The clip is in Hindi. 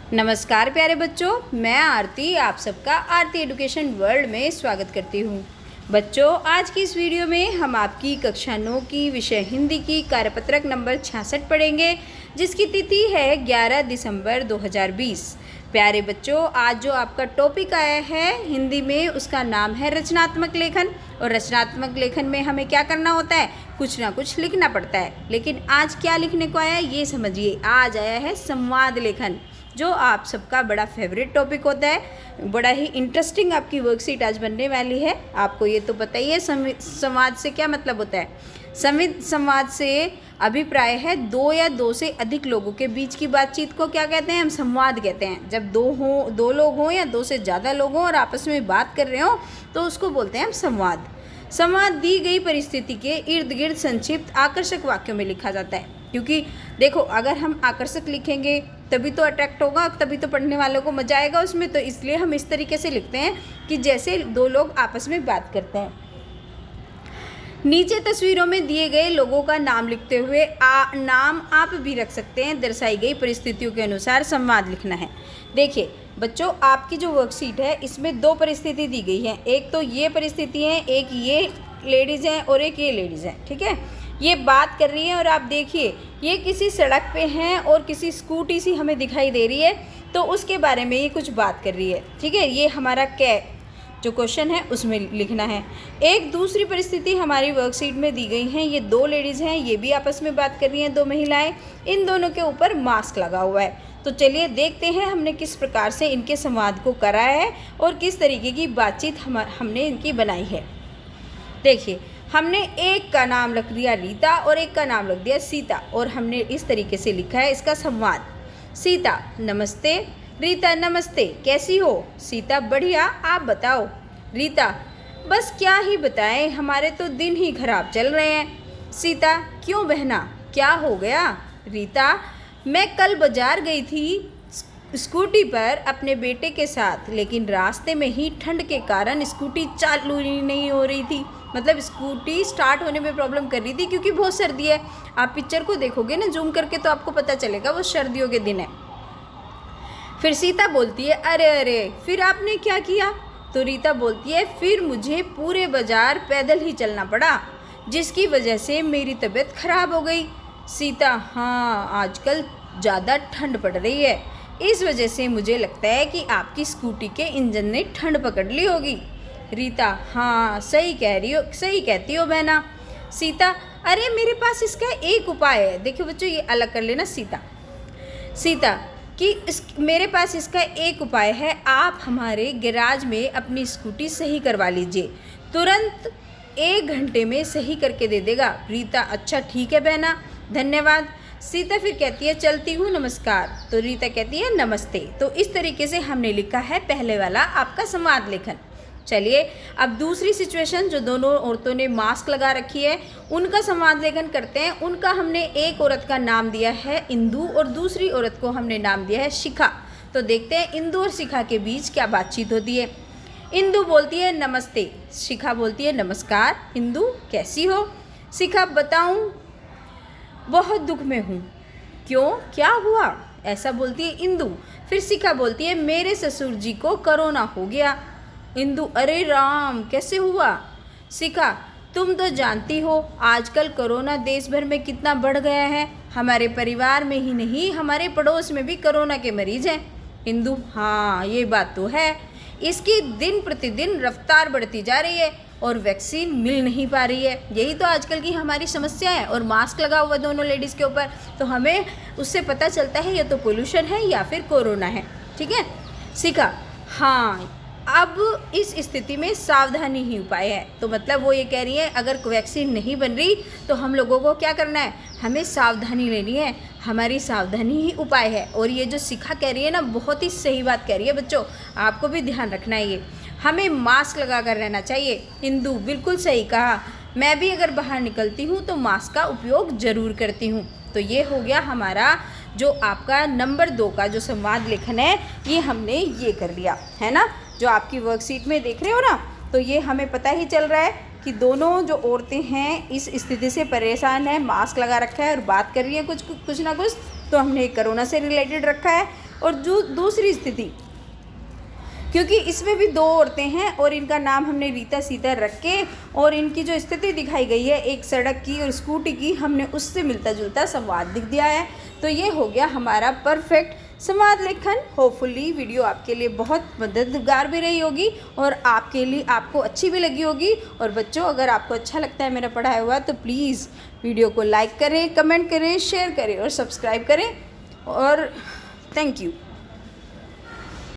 नमस्कार प्यारे बच्चों, मैं आरती आप सबका आरती एजुकेशन वर्ल्ड में स्वागत करती हूँ। बच्चों, आज की इस वीडियो में हम आपकी कक्षा 9 की विषय हिंदी की कार्यपत्रक नंबर 66 पढ़ेंगे, जिसकी तिथि है 11 दिसंबर 2020। प्यारे बच्चों, आज जो आपका टॉपिक आया है हिंदी में, उसका नाम है रचनात्मक लेखन। और रचनात्मक लेखन में हमें क्या करना होता है? कुछ ना कुछ लिखना पड़ता है। लेकिन आज क्या लिखने को आया है ये समझिए। आज आया है संवाद लेखन, जो आप सबका बड़ा फेवरेट टॉपिक होता है। बड़ा ही इंटरेस्टिंग आपकी वर्कशीट आज बनने वाली है। आपको ये तो पता ही है संवाद से क्या मतलब होता है। संवाद से अभिप्राय है दो या दो से अधिक लोगों के बीच की बातचीत को क्या कहते हैं? हम संवाद कहते हैं। जब दो लोग हों या दो से ज़्यादा लोग हों और आपस में बात कर रहे हों तो उसको बोलते हैं हम संवाद। संवाद दी गई परिस्थिति के इर्द गिर्द संक्षिप्त आकर्षक वाक्यों में लिखा जाता है। क्योंकि देखो, अगर हम आकर्षक लिखेंगे तभी तो अट्रैक्ट होगा, तभी तो पढ़ने वालों को मजा आएगा उसमें। तो इसलिए हम इस तरीके से लिखते हैं कि जैसे दो लोग आपस में बात करते हैं। नीचे तस्वीरों में दिए गए लोगों का नाम लिखते हुए नाम आप भी रख सकते हैं। दर्शाई गई परिस्थितियों के अनुसार संवाद लिखना है। देखिए बच्चों, आपकी जो वर्कशीट है इसमें दो परिस्थिति दी गई है। एक तो ये परिस्थिति है, एक ये लेडीज़ हैं और एक ये लेडीज़ हैं। ठीक है, ये बात कर रही है और आप देखिए ये किसी सड़क पे हैं और किसी स्कूटी सी हमें दिखाई दे रही है, तो उसके बारे में ये कुछ बात कर रही है। ठीक है, ये हमारा क्या जो क्वेश्चन है उसमें लिखना है। एक दूसरी परिस्थिति हमारी वर्कशीट में दी गई है। ये दो लेडीज़ हैं, ये भी आपस में बात कर रही हैं, दो महिलाएं। इन दोनों के ऊपर मास्क लगा हुआ है। तो चलिए देखते हैं हमने किस प्रकार से इनके संवाद को कराया है और किस तरीके की बातचीत हमने इनकी बनाई है। देखिए, हमने एक का नाम रख दिया रीता और एक का नाम रख दिया सीता, और हमने इस तरीके से लिखा है इसका संवाद। सीता: नमस्ते। रीता: नमस्ते, कैसी हो? सीता: बढ़िया, आप बताओ। रीता: बस क्या ही बताएं, हमारे तो दिन ही खराब चल रहे हैं। सीता: क्यों बहना, क्या हो गया? रीता: मैं कल बाजार गई थी स्कूटी पर अपने बेटे के साथ, लेकिन रास्ते में ही ठंड के कारण स्कूटी चालू ही नहीं हो रही थी। मतलब स्कूटी स्टार्ट होने में प्रॉब्लम कर रही थी क्योंकि बहुत सर्दी है। आप पिक्चर को देखोगे ना जूम करके तो आपको पता चलेगा वो सर्दियों के दिन है। फिर सीता बोलती है, अरे अरे, फिर आपने क्या किया? तो रीता बोलती है, फिर मुझे पूरे बाजार पैदल ही चलना पड़ा, जिसकी वजह से मेरी तबीयत खराब हो गई। सीता: हाँ, आजकल ज़्यादा ठंड पड़ रही है, इस वजह से मुझे लगता है कि आपकी स्कूटी के इंजन ने ठंड पकड़ ली होगी। रीता: हाँ, सही कहती हो बहना। सीता: अरे मेरे पास इसका एक उपाय है। देखिए बच्चों, ये अलग कर लेना। सीता कि मेरे पास इसका एक उपाय है, आप हमारे गैराज में अपनी स्कूटी सही करवा लीजिए, तुरंत 1 घंटे में सही करके दे देगा। रीता: अच्छा ठीक है बहना, धन्यवाद। सीता फिर कहती है, चलती हूँ, नमस्कार। तो रीता कहती है, नमस्ते। तो इस तरीके से हमने लिखा है पहले वाला आपका संवाद लेखन। चलिए अब दूसरी सिचुएशन, जो दोनों औरतों ने मास्क लगा रखी है, उनका संवाद लेखन करते हैं। उनका हमने एक औरत का नाम दिया है इंदु और दूसरी औरत को हमने नाम दिया है शिखा। तो देखते हैं इंदु और शिखा के बीच क्या बातचीत होती है। इंदु बोलती है, नमस्ते। शिखा बोलती है, नमस्कार। इंदु: कैसी हो? शिखा: बताऊँ, बहुत दुख में हूँ। क्यों, क्या हुआ? ऐसा बोलती है इंदु। फिर शिखा बोलती है, मेरे ससुर जी को कोरोना हो गया। इंदु: अरे राम, कैसे हुआ? शिखा: तुम तो जानती हो आजकल कोरोना देश भर में कितना बढ़ गया है। हमारे परिवार में ही नहीं, हमारे पड़ोस में भी कोरोना के मरीज हैं। इंदु: हाँ, ये बात तो है। इसकी दिन प्रतिदिन रफ्तार बढ़ती जा रही है और वैक्सीन मिल नहीं पा रही है। यही तो आजकल की हमारी समस्या है। और मास्क लगा हुआ दोनों लेडीज़ के ऊपर, तो हमें उससे पता चलता है या तो पोल्यूशन है या फिर कोरोना है। ठीक है। शिखा: हाँ, अब इस स्थिति में सावधानी ही उपाय है। तो मतलब वो ये कह रही है, अगर वैक्सीन नहीं बन रही तो हम लोगों को क्या करना है? हमें सावधानी लेनी है। हमारी सावधानी ही उपाय है। और ये जो शिखा कह रही है ना, बहुत ही सही बात कह रही है बच्चों, आपको भी ध्यान रखना है। ये हमें मास्क लगा कर रहना चाहिए। इंदु: बिल्कुल सही कहा, मैं भी अगर बाहर निकलती हूँ तो मास्क का उपयोग ज़रूर करती हूँ। तो ये हो गया हमारा जो आपका नंबर 2 का जो संवाद लेखन है, ये हमने ये कर लिया है ना। जो आपकी वर्कशीट में देख रहे हो ना, तो ये हमें पता ही चल रहा है कि दोनों जो औरतें हैं इस स्थिति से परेशान हैं, मास्क लगा रखा है और बात कर रही हैं कुछ ना कुछ। तो हमने कोरोना से रिलेटेड रखा है। और दूसरी स्थिति, क्योंकि इसमें भी 2 औरतें हैं और इनका नाम हमने रीता सीता रख के और इनकी जो स्थिति दिखाई गई है एक सड़क की और स्कूटी की, हमने उससे मिलता जुलता संवाद लिख दिया है। तो ये हो गया हमारा परफेक्ट संवाद लेखन। होपफुली वीडियो आपके लिए बहुत मददगार भी रही होगी और आपको अच्छी भी लगी होगी। और बच्चों, अगर आपको अच्छा लगता है मेरा पढ़ाया हुआ तो प्लीज़ वीडियो को लाइक करें, कमेंट करें, शेयर करें और सब्सक्राइब करें। और थैंक यू।